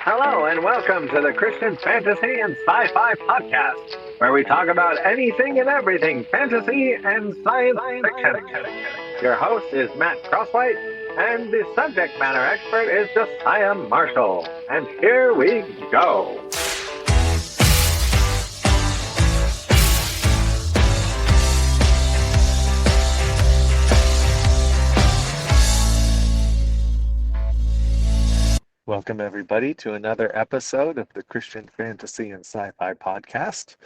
Hello and welcome to the Christian Fantasy and Sci-Fi Podcast, where we talk about anything and everything fantasy and science fiction. Your host is Matt Crosswhite, and the subject matter expert is Josiah Marshall. And here we go. Welcome, everybody, to another episode of the Christian Fantasy and Sci-Fi Podcast.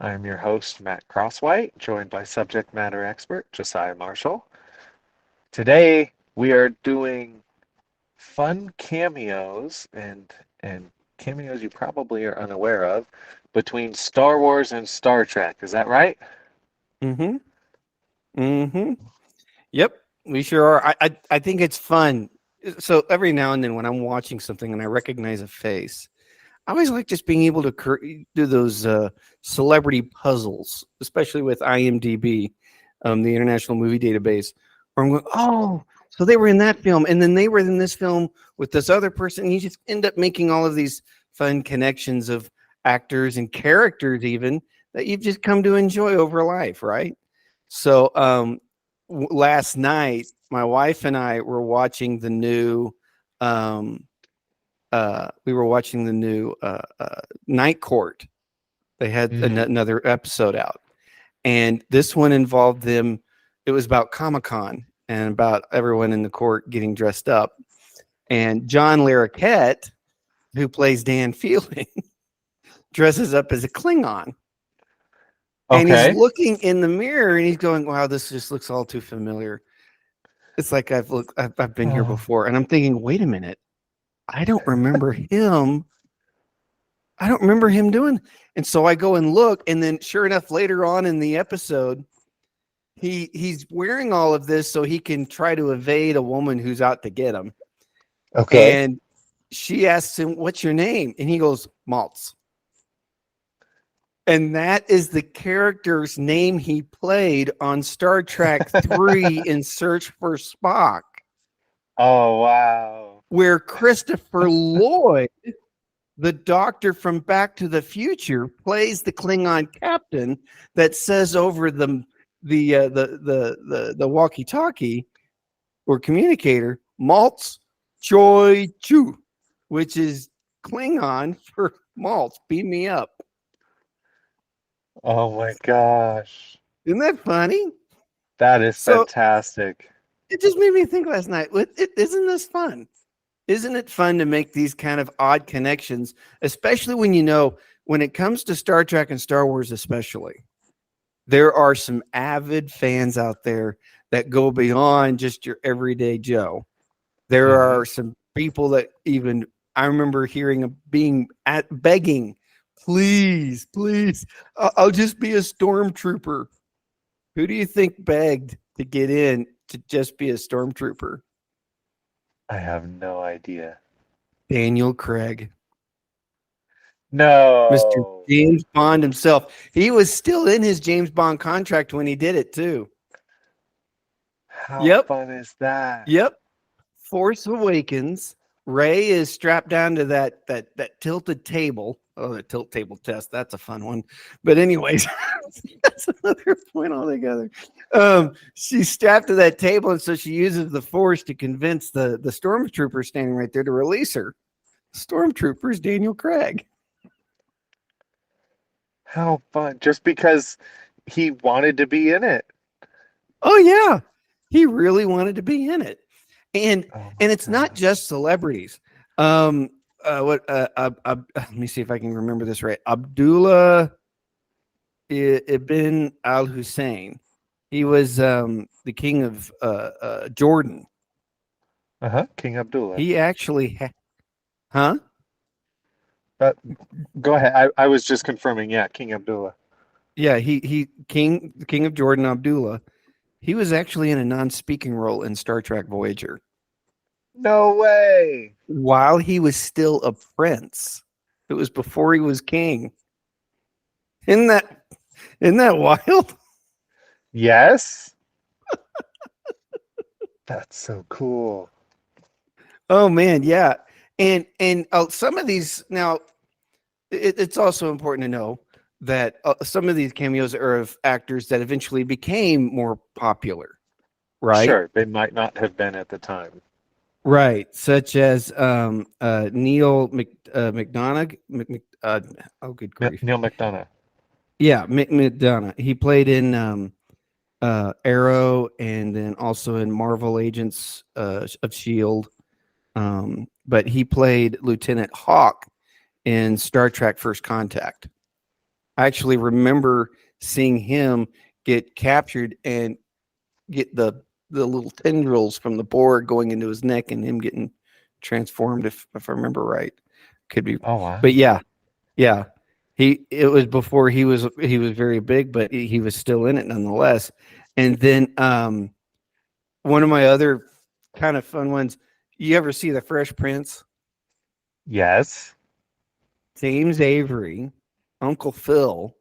I am your host, Matt Crosswhite, joined by subject matter expert Josiah Marshall. Today, we are doing fun cameos and cameos you probably are unaware of between Star Wars and Star Trek. Is that right? Mm-hmm. Mm-hmm. Yep, we sure are. I think it's fun. So every now and then when I'm watching something and I recognize a face, I always like just being able to do those celebrity puzzles, especially with IMDb, the International Movie Database, where I'm going, oh, so they were in that film, and then they were in this film with this other person. And you just end up making all of these fun connections of actors and characters even that you've just come to enjoy over life, right? So last night, my wife and I were watching the new Night Court. They had another episode out, and this one involved them. It was about Comic-Con and about everyone in the court getting dressed up. And John Larroquette, who plays Dan Fielding, dresses up as a Klingon. And he's looking in the mirror and he's going, wow, this just looks all too familiar. It's like I've been here before. And I'm thinking, wait a minute. I don't remember him. I don't remember him doing. And so I go and look, and then sure enough, later on in the episode, he's wearing all of this so he can try to evade a woman who's out to get him. Okay. And she asks him, what's your name? And he goes, Maltz. And that is the character's name he played on Star Trek 3 in Search for Spock. Oh, wow. Where Christopher Lloyd, the doctor from Back to the Future, plays the Klingon captain that says over the walkie-talkie or communicator, Maltz Choi Chu, which is Klingon for Maltz, beam me up. Oh my gosh. Isn't that funny? That is fantastic. It just made me think last night, isn't this fun? Isn't it fun to make these kind of odd connections, especially when it comes to Star Trek and Star Wars especially, there are some avid fans out there that go beyond just your everyday Joe. There are some people that even, I remember hearing of begging, please, I'll just be a stormtrooper. Who do you think begged to get in to just be a stormtrooper? I have no idea. Daniel Craig. No. Mr. James Bond himself. He was still in his James Bond contract when he did it, too. How fun is that? Yep. Force Awakens. Rey is strapped down to that tilted table. Oh, the tilt table test. That's a fun one. But anyways, that's another point altogether. She's strapped to that table, and so she uses the Force to convince the stormtrooper standing right there to release her. Stormtrooper's Daniel Craig. How fun. Just because he wanted to be in it. Oh, yeah. He really wanted to be in it. And it's not just celebrities. Let me see if I can remember this right. Abdullah ibn al-Hussein. He was the king of Jordan. King Abdullah. He actually go ahead. I was just confirming. Yeah, King Abdullah. Yeah, the king of Jordan, Abdullah. He was actually in a non-speaking role in Star Trek Voyager. No way. While he was still a prince. It was before he was king. Isn't that wild? Yes. That's so cool. Oh man, yeah. And some of these now, it's also important to know that some of these cameos are of actors that eventually became more popular, right? Sure, they might not have been at the time. Right, such as Neil McDonough. Oh, good grief! Neil McDonough. Yeah, McDonough. He played in Arrow, and then also in Marvel Agents of Shield. But he played Lieutenant Hawk in Star Trek First Contact. I actually remember seeing him get captured and get the little tendrils from the board going into his neck and him getting transformed, if I remember right. Could be. Oh wow. But yeah. It was before he was very big, but he was still in it nonetheless. And then one of my other kind of fun ones, you ever see The Fresh Prince? Yes. James Avery, Uncle Phil,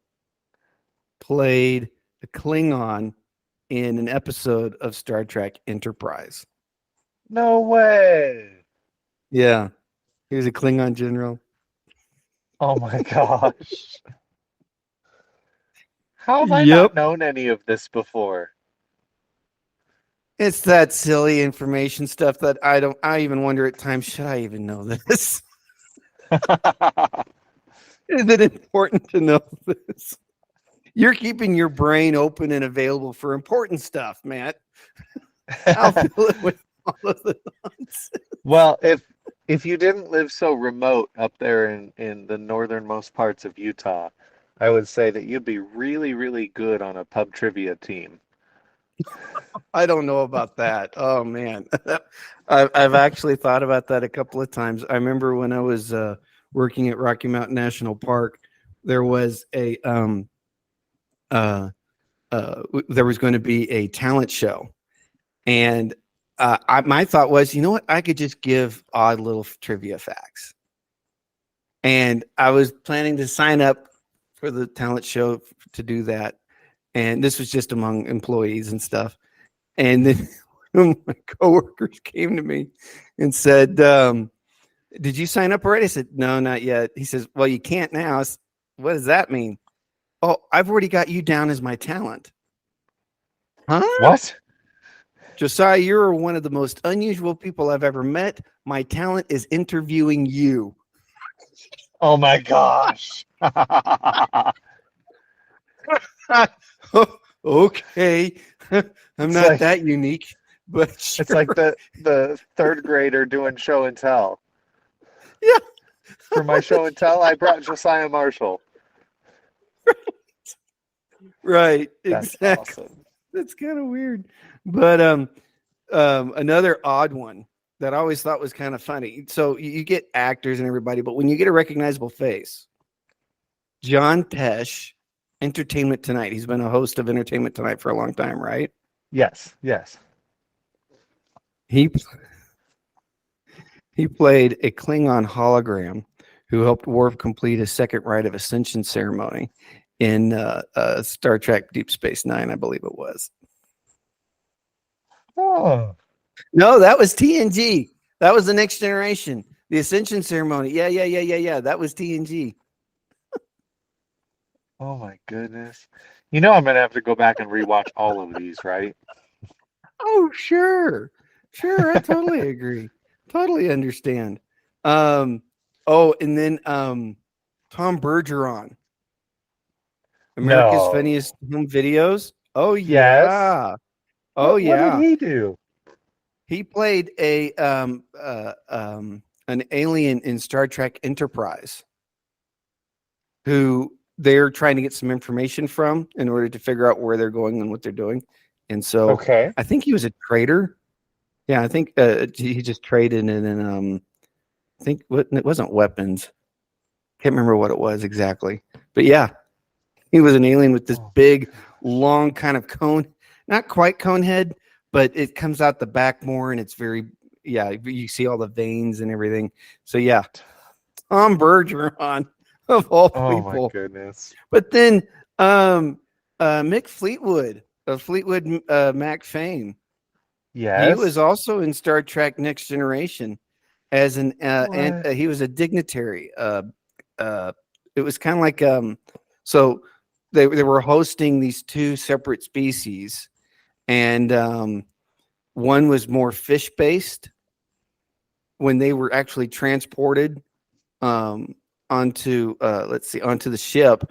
played a Klingon in an episode of Star Trek Enterprise. No way. Yeah. He was a Klingon general. Oh my gosh. How have I Yep. not known any of this before? It's that silly information stuff that I even wonder at times, should I even know this? Is it important to know this? You're keeping your brain open and available for important stuff, Matt. I'll fill it with all of the nonsense. Well, if you didn't live so remote up there in the northernmost parts of Utah, I would say that you'd be really, really good on a pub trivia team. I don't know about that. Oh man, I've actually thought about that a couple of times. I remember when I was working at Rocky Mountain National Park, there was there was going to be a talent show, and my thought was, you know what, I could just give odd little trivia facts, and I was planning to sign up for the talent show to do that, and this was just among employees and stuff. And then one of my coworkers came to me and said, did you sign up already? I said, no, not yet. He says, well, you can't now. What does that mean? Oh, I've already got you down as my talent. Huh? What? Josiah, you're one of the most unusual people I've ever met. My talent is interviewing you. Oh my gosh. Okay. I'm It's not like- that unique, but sure. It's like the third grader doing show and tell. Yeah. For my show and tell, I brought Josiah Marshall. Right. That's Exactly. awesome. That's kind of weird. But another odd one that I always thought was kind of funny. So you get actors and everybody, but when you get a recognizable face, John Tesh, Entertainment Tonight. He's been a host of Entertainment Tonight for a long time, right? Yes. He played a Klingon hologram who helped Worf complete his second rite of ascension ceremony in Star Trek Deep Space Nine, I believe it was. Oh. No, that was TNG. That was the Next Generation. The Ascension ceremony. Yeah. That was TNG. Oh my goodness. You know I'm gonna have to go back and rewatch all of these, right? Oh, sure. I totally agree. Totally understand. And then Tom Bergeron, America's No. Funniest Home Videos. Oh Yes. yeah. Oh What yeah. did he do? He played an alien in Star Trek Enterprise who they're trying to get some information from in order to figure out where they're going and what they're doing. And so Okay. I think he was a trader. Yeah, I think he just traded and then I think it wasn't weapons. Can't remember what it was exactly. But yeah, he was an alien with this big, long kind of cone, not quite cone head, but it comes out the back more and it's very, you see all the veins and everything. So yeah, Tom Bergeron of all Oh people. my goodness. But then Mick Fleetwood of Fleetwood Mac fame. Yes. He was also in Star Trek Next Generation. as an and What? he was a dignitary. It was kind of like so they were hosting these two separate species, and one was more fish based when they were actually transported onto onto the ship.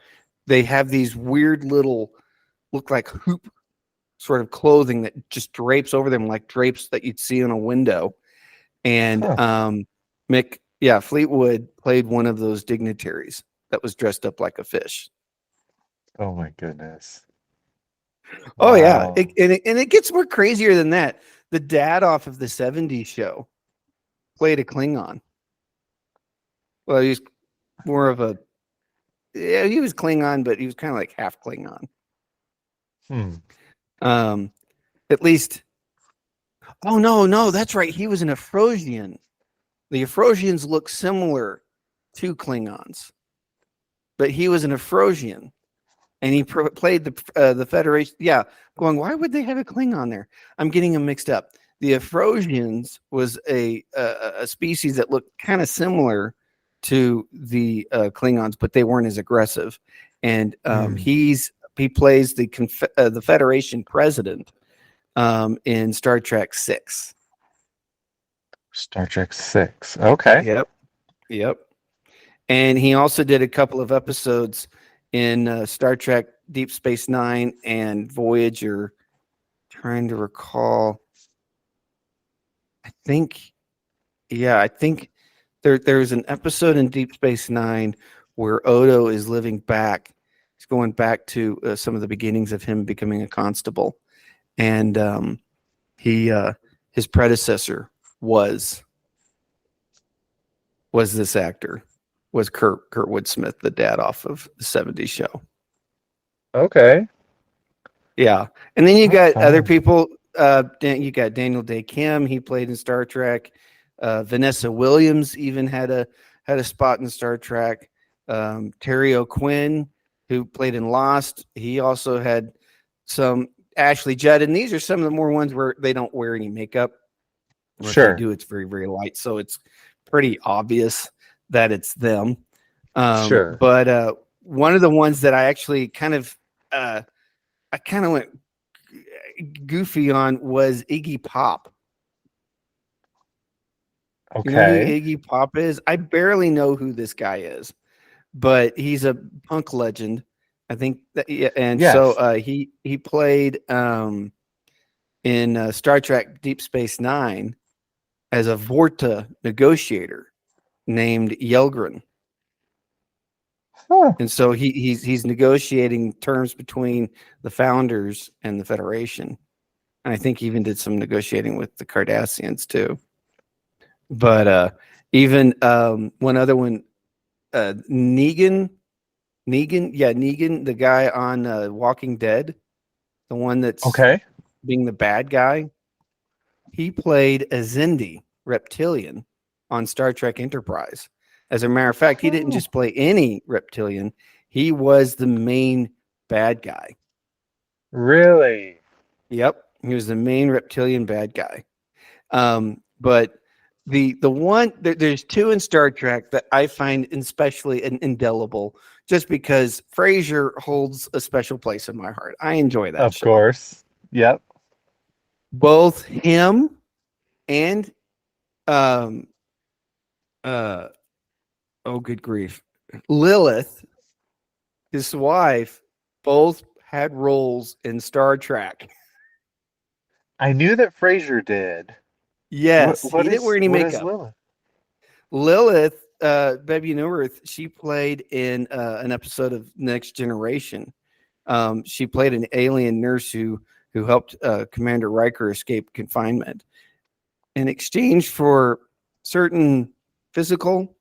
They have these weird little look like hoop sort of clothing that just drapes over them like drapes that you'd see in a window. And Fleetwood played one of those dignitaries that was dressed up like a fish. Oh my goodness. Oh yeah, Wow. and it gets more crazier than that. The dad off of the '70s show played a Klingon. Well, he was more of a he was Klingon, but he was kind of like half Klingon. At least. Oh no, that's right. He was an Afrosian. The Afrosians look similar to Klingons, but he was an Afrosian, and he played the Federation. Yeah, going. Why would they have a Klingon there? I'm getting them mixed up. The Afrosians was a species that looked kind of similar to the Klingons, but they weren't as aggressive. And he plays the Federation president in Star Trek VI. Star Trek 6. Okay. Yep. And he also did a couple of episodes in Star Trek Deep Space Nine and Voyager. Trying to recall. I think there's an episode in Deep Space Nine where Odo is living back. He's going back to some of the beginnings of him becoming a constable, and his predecessor was this actor, was Kurtwood Smith, the dad off of the '70s show. Okay. Yeah, and then you got other people. You got Daniel Day Kim. He played in Star Trek. Vanessa Williams even had a spot in Star Trek. Terry O'Quinn, who played in Lost, he also had some. Ashley Judd, and these are some of the more ones where they don't wear any makeup. Or Sure. if they do, it's very, very light, so it's pretty obvious that it's them. Sure. But one of the ones that I actually kind of went goofy on was Iggy Pop. Okay. You know who Iggy Pop is? I barely know who this guy is, but he's a punk legend. I think that, yeah, and Yes. so he played in Star Trek Deep Space Nine as a Vorta negotiator named Yelgren. Huh. And so he's negotiating terms between the Founders and the Federation. And I think he even did some negotiating with the Cardassians too. But even one other one, Negan, the guy on Walking Dead, the one that's being the bad guy. He played a Xindi reptilian on Star Trek Enterprise. As a matter of fact, he didn't just play any reptilian. He was the main bad guy. Really? Yep. He was the main reptilian bad guy. But the one, there's two in Star Trek that I find especially indelible, just because Frasier holds a special place in my heart. I enjoy that show. Of course. Yep. Both him and oh good grief, Lilith, his wife, both had roles in Star Trek. I knew that Frasier did. Yes, he didn't wear any makeup. Is Lilith? Lilith, Bebe Neuwirth, she played in an episode of Next Generation. She played an alien nurse who helped Commander Riker escape confinement in exchange for certain physical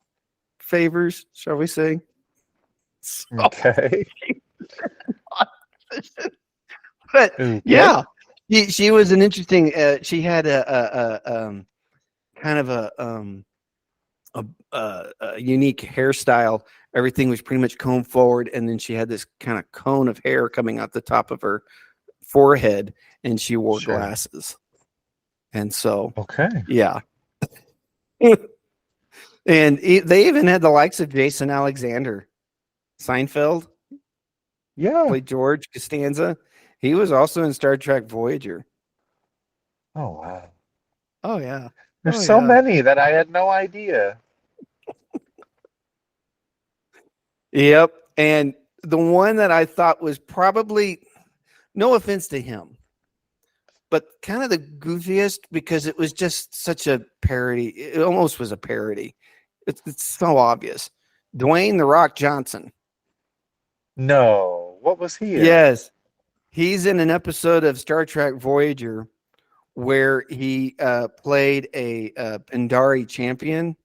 favors, shall we say? So, okay. But yeah, she was an interesting. She had a kind of a unique hairstyle. Everything was pretty much combed forward, and then she had this kind of cone of hair coming out the top of her forehead, and she wore glasses. And so, okay, yeah. And they even had the likes of Jason Alexander. Seinfeld Yeah. played George Costanza. He was also in Star Trek Voyager. Oh, wow. Oh, yeah. There's Oh, so yeah. many that I had no idea. Yep. And the one that I thought was probably, no offense to him, but kind of the goofiest because it was just such a parody. It almost was a parody. It's so obvious. Dwayne "The Rock" Johnson. No. What was he in? Yes. He's in an episode of Star Trek Voyager where he played a Pandari champion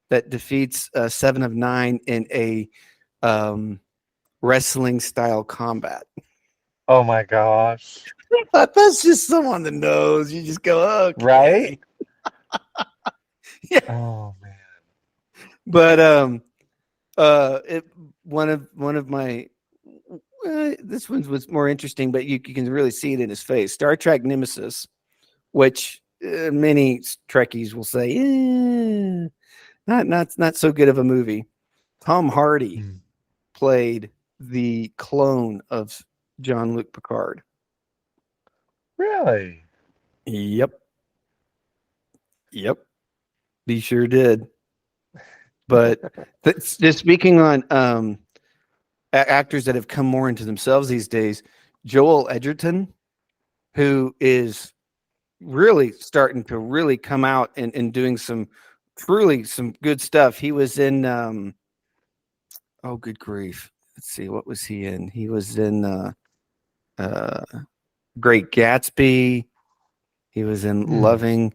that defeats 7 of 9 in a wrestling style combat. Oh my gosh. That's just so on the nose. You just go, okay. Right? Yeah. Oh man. But one of my this one was more interesting, but you can really see it in his face. Star Trek Nemesis, which many Trekkies will say, not so good of a movie. Tom Hardy played the clone of Jean-Luc Picard. Really? Yep. He sure did. But just speaking on actors that have come more into themselves these days, Joel Edgerton, who is really starting to really come out and doing some good stuff. He was in oh good grief. Let's see, what was he in? He was in Great Gatsby. He was in Loving.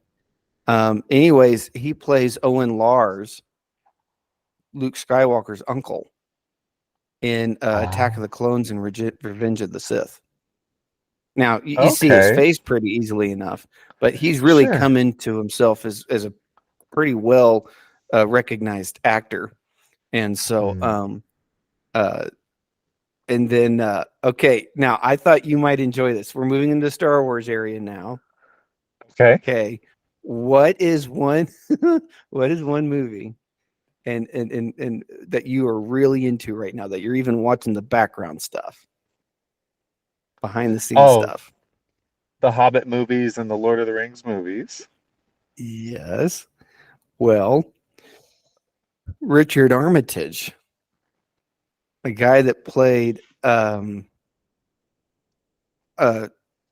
Anyways, he plays Owen Lars, Luke Skywalker's uncle, in Attack of the Clones and Revenge of the Sith. Now, you see his face pretty easily enough, but he's really come into himself as a pretty well recognized actor. And so, and then, okay, now I thought you might enjoy this. We're moving into the Star Wars area now. Okay. What is one movie and that you are really into right now, that you're even watching the background stuff, behind the scenes stuff? The Hobbit movies and the Lord of the Rings movies. Yes. Well, Richard Armitage, a guy that played Taurine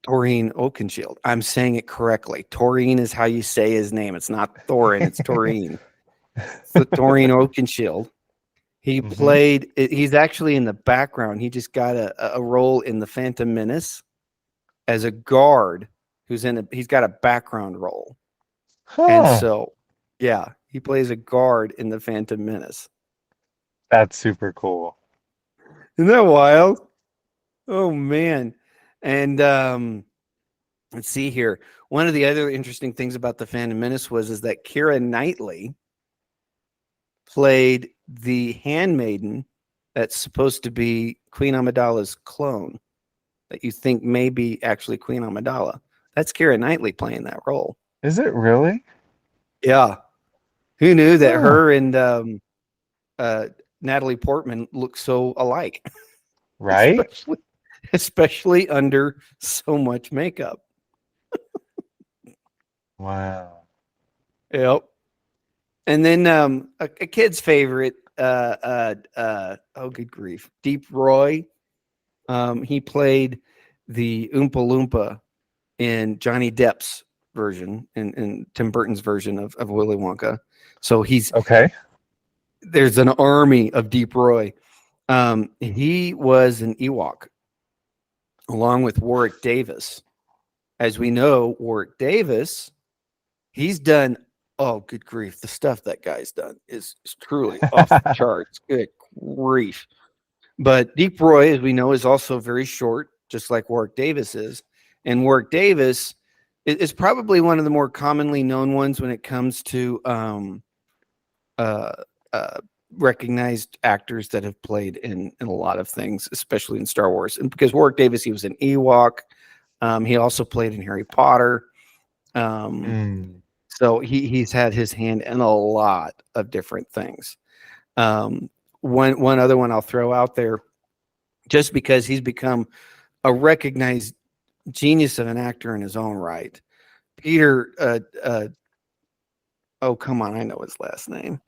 Oakenshield. I'm saying it correctly. Taurine is how you say his name. It's not Thorin, it's Taurine. So Taurine Oakenshield. He played, he's actually in the background. He just got a role in The Phantom Menace as a guard he's got a background role. And so, yeah, he plays a guard in The Phantom Menace. That's super cool. Isn't that wild? Oh, man. And let's see here. One of the other interesting things about The Phantom Menace is that Keira Knightley played the handmaiden that's supposed to be Queen Amidala's clone, that you think may be actually Queen Amidala. That's Keira Knightley playing that role. Is it really? Yeah. Who knew that her and Natalie Portman look so alike? Right? Especially under so much makeup. Wow. Yep. And then a kid's favorite, oh good grief, Deep Roy. He played the Oompa Loompa in Johnny Depp's version, in Tim Burton's version of Willy Wonka. So he's there's an army of Deep Roy. He was an Ewok along with Warwick Davis. As we know, Warwick Davis, he's done, oh good grief, the stuff that guy's done is truly off the charts. Good grief. But Deep Roy, as we know, is also very short, just like Warwick Davis is. And Warwick Davis is probably one of the more commonly known ones when it comes to recognized actors that have played in a lot of things, especially in Star Wars. And because Warwick Davis, he was an Ewok. He also played in Harry Potter. So he's had his hand in a lot of different things. One other one I'll throw out there, just because he's become a recognized genius of an actor in his own right. Peter, oh come on, I know his last name.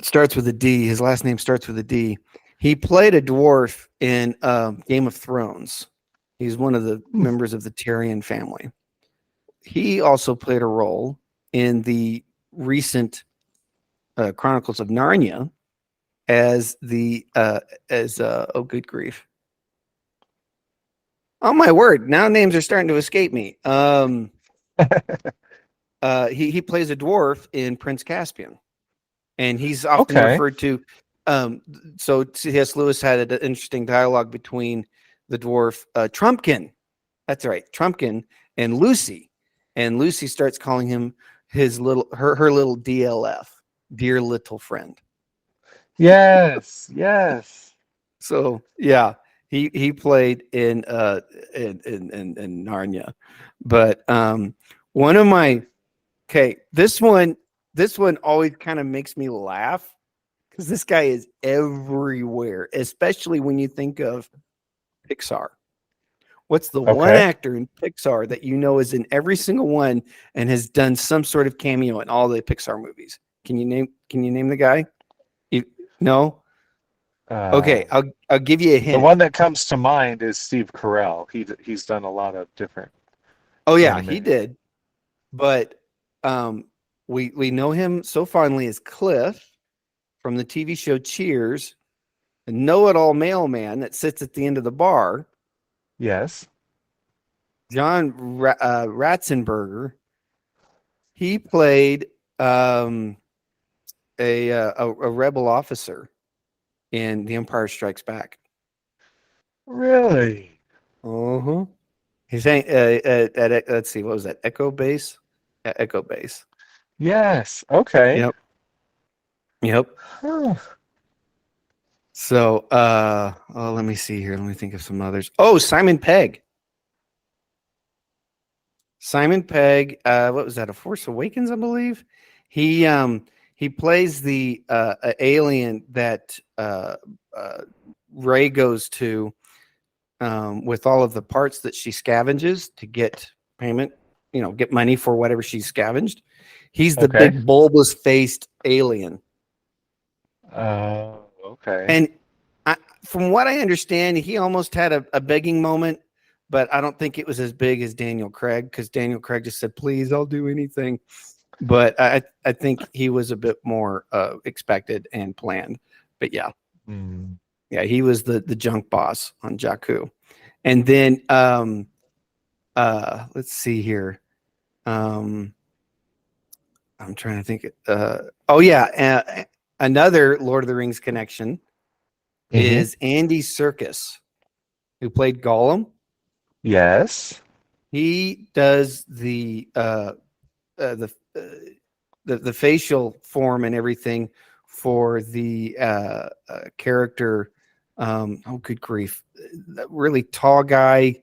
Starts with a D. His last name starts with a D. He played a dwarf in Game of Thrones. He's one of the members of the Tyrion family. He also played a role in the recent Chronicles of Narnia as oh good grief. Oh my word! Now names are starting to escape me. He plays a dwarf in Prince Caspian, and he's often referred to. So C.S. Lewis had an interesting dialogue between the dwarf Trumpkin. That's right, Trumpkin and Lucy, and Lucy starts calling him her little DLF, dear little friend. Yes. So yeah, he played in Narnia, but one of my this one always kind of makes me laugh because this guy is everywhere, especially when you think of Pixar. What's the one actor in Pixar that you know is in every single one and has done some sort of cameo in all the Pixar movies? Can you name the guy? No. Okay, I'll give you a hint. The one that comes to mind is Steve Carell. He's done a lot of different. Oh yeah, he did. But we know him so fondly as Cliff from the TV show Cheers, a know-it-all mailman that sits at the end of the bar. Yes. John Ratzenberger. He played a rebel officer in The Empire Strikes Back. Really? Uh-huh. He's saying let's see, what was that? Echo Base? Yeah, Echo Base. Yes. Okay. Yep. Huh. So let me see here. Let me think of some others. Oh, Simon Pegg. Simon Pegg, what was that? A Force Awakens, I believe. He plays the alien that Rey goes to with all of the parts that she scavenges to get payment, get money for whatever she's scavenged. He's the big bulbous faced alien. Okay. And from what I understand, he almost had a begging moment, but I don't think it was as big as Daniel Craig, because Daniel Craig just said, please, I'll do anything. But I think he was a bit more expected and planned. But yeah. Yeah, he was the junk boss on Jakku. And then let's see here. I'm trying to think. Another Lord of the Rings connection is Andy Serkis, who played Gollum. Yes. He does the facial form and everything for the character. Oh, good grief! That really tall guy,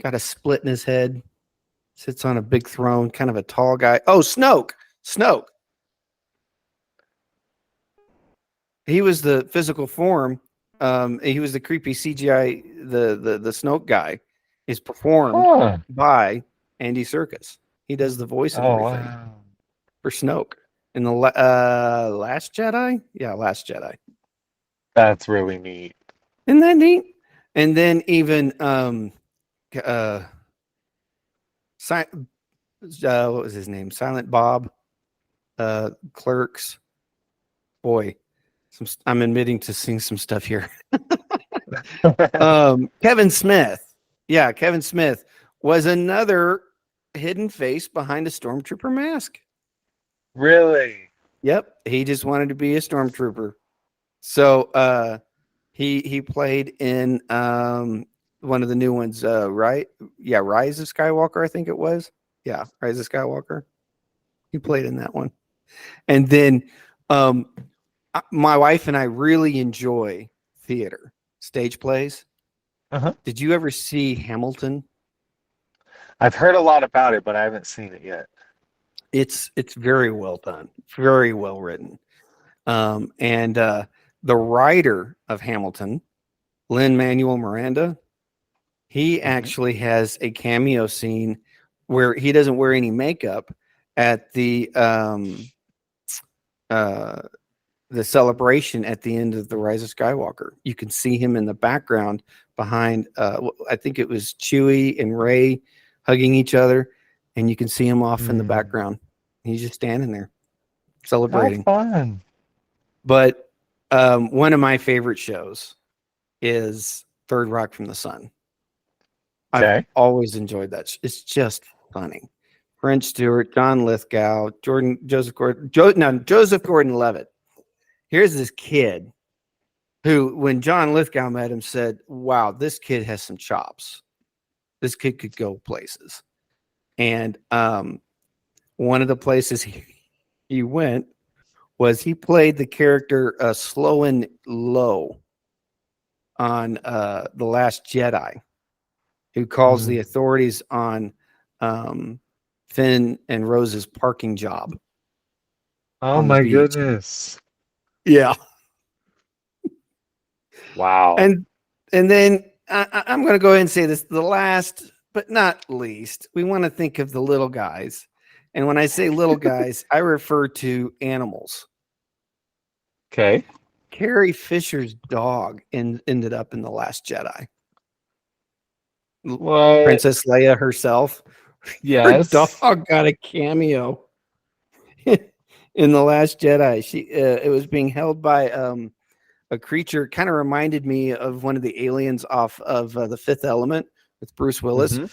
got a split in his head, sits on a big throne, kind of a tall guy. Oh, Snoke. He was the physical form. He was the creepy CGI. The Snoke guy is performed by Andy Serkis. He does the voice and everything for Snoke in the Last Jedi. Yeah, Last Jedi. That's really neat. Isn't that neat? And then even what was his name? Silent Bob, Clerks. Boy, I'm admitting to seeing some stuff here. Kevin Smith. Yeah, Kevin Smith was another hidden face behind a stormtrooper mask. Really? Yep, he just wanted to be a stormtrooper. So he played in one of the new ones, right? Yeah, Rise of Skywalker, I think it was. Yeah, Rise of Skywalker. He played in that one. And then my wife and I really enjoy theater, stage plays. Uh-huh. Did you ever see Hamilton? I've heard a lot about it, but I haven't seen it yet. It's very well done, very well written. And the writer of Hamilton, Lin-Manuel Miranda, he Hmm. actually has a cameo scene where he doesn't wear any makeup at uh, the celebration at the end of the Rise of Skywalker. You can see him in the background behind. I think it was Chewie and Rey hugging each other, and you can see him off in the background. He's just standing there How celebrating. fun. But one of my favorite shows is Third Rock from the Sun. I've Okay. always enjoyed that. It's just funny. French Stewart, John Lithgow, Joseph Gordon-Levitt. Here's this kid who, when John Lithgow met him, said, "Wow, this kid has some chops. This kid could go places." And one of the places he went was he played the character Sloan Low on The Last Jedi, who calls the authorities on Finn and Rose's parking job Oh on the my beach. goodness. Yeah. Wow. And then I'm going to go ahead and say this: the last, but not least, we want to think of the little guys. And when I say little guys, I refer to animals. Okay. Carrie Fisher's dog ended up in The Last Jedi. What? Princess Leia herself, her Yes. dog got a cameo in The Last Jedi. It was being held by a creature, kind of reminded me of one of the aliens off of The Fifth Element with Bruce Willis. Hmm.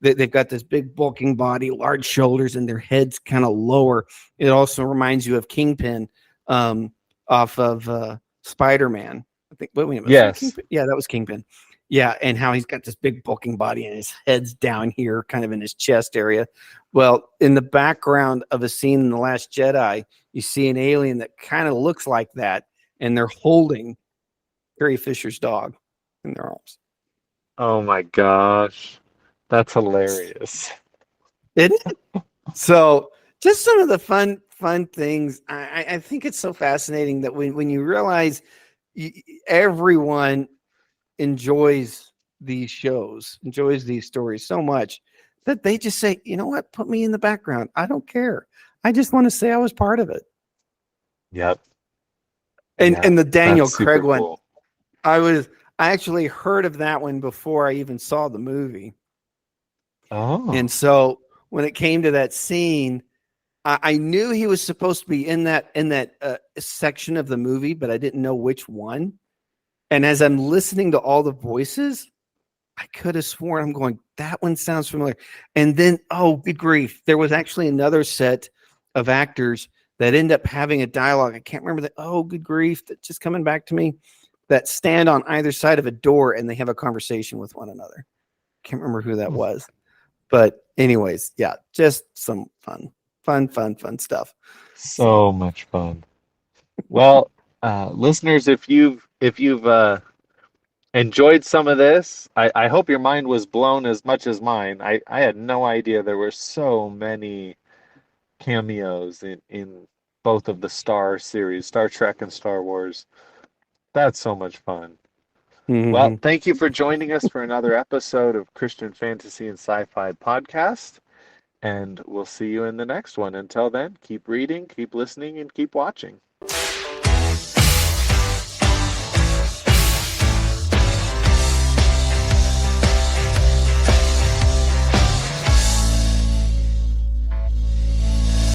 They've got this big bulking body, large shoulders, and their heads kind of lower. It also reminds you of Kingpin off of Spider-Man. I think. Wait a minute, was that Yes. Kingpin? Yeah, that was Kingpin. Yeah, and how he's got this big bulking body and his head's down here, kind of in his chest area. Well, in the background of a scene in The Last Jedi, you see an alien that kind of looks like that, and they're holding Carrie Fisher's dog in their arms. Oh my gosh. That's hilarious. Isn't it? So just some of the fun things. I think it's so fascinating that when you realize everyone enjoys these shows, enjoys these stories so much that they just say, you know what, put me in the background. I don't care. I just want to say I was part of it. Yep. And Yeah. the Daniel That's super Craig one, cool. I actually heard of that one before I even saw the movie. Oh. And so when it came to that scene, I knew he was supposed to be in that section of the movie, but I didn't know which one. And as I'm listening to all the voices, I could have sworn I'm going, that one sounds familiar. And then, oh, good grief, there was actually another set of actors that end up having a dialogue. I can't remember that. Oh, good grief, that's just coming back to me. That stand on either side of a door and they have a conversation with one another. Can't remember who that was. But anyways, yeah, just some fun stuff. So much fun. Well, listeners, if you've enjoyed some of this, I hope your mind was blown as much as mine. I had no idea there were so many cameos in both of the Star series, Star Trek and Star Wars. That's so much fun. Well, Mm-hmm. thank you for joining us for another episode of Christian Fantasy and Sci-Fi Podcast, and we'll see you in the next one. Until then, keep reading, keep listening, and keep watching.